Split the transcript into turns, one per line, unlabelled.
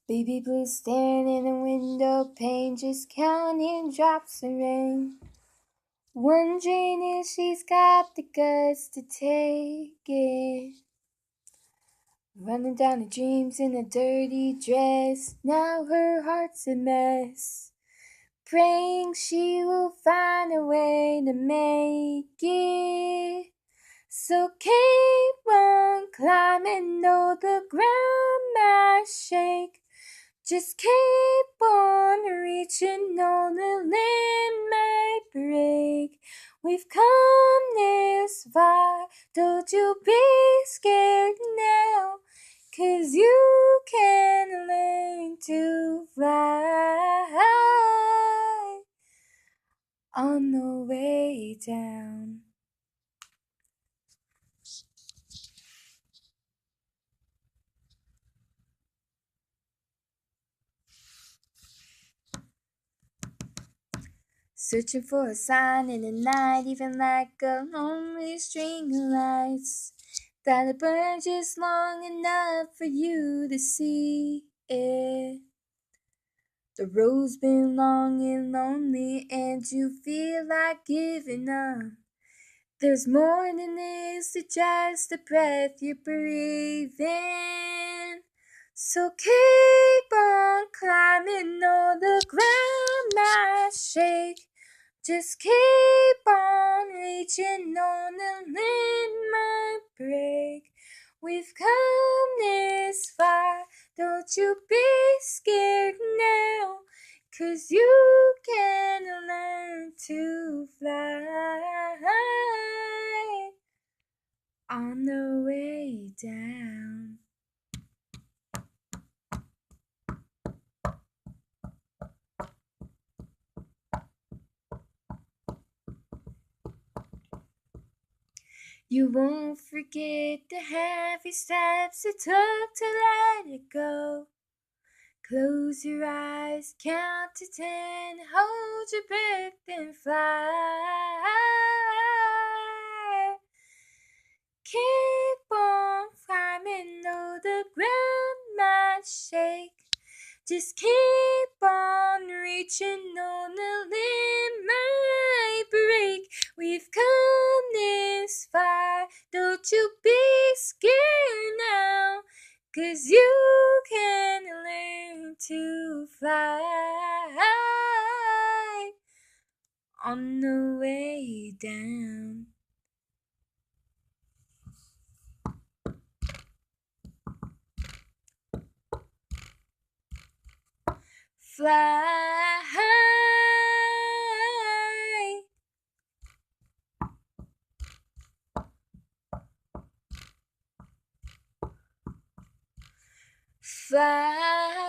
Baby blue staring in the window pane, just counting drops of rain. Wondering if she's got the guts to take it. Running down her dreams in a dirty dress, now her heart's a mess. Praying she will find a way to make it. So keep on climbing, though the ground might shake. Just keep on reaching, on the limb might break. We've come this far, don't you be scared now, 'cause you can learn to fly on the way down. Searching for a sign in the night, even like a lonely string of lights that'll burn just long enough for you to see it. The road's been long and lonely, and you feel like giving up. There's more than this to just the breath you breathe in. So keep on climbing, though the ground might shake. Just keep on reaching, on the limb might break. We've come this far, don't you be scared now, 'cause you can learn to fly on the way down. You won't forget the happy steps it took to let it go. Close your eyes, count to 10, hold your breath and fly. Keep on climbing, though the ground might shake. Just keep on reaching, on the limb might break. We've come this far, don't you be scared now, 'cause you can learn to fly on the way down. Fly, fly.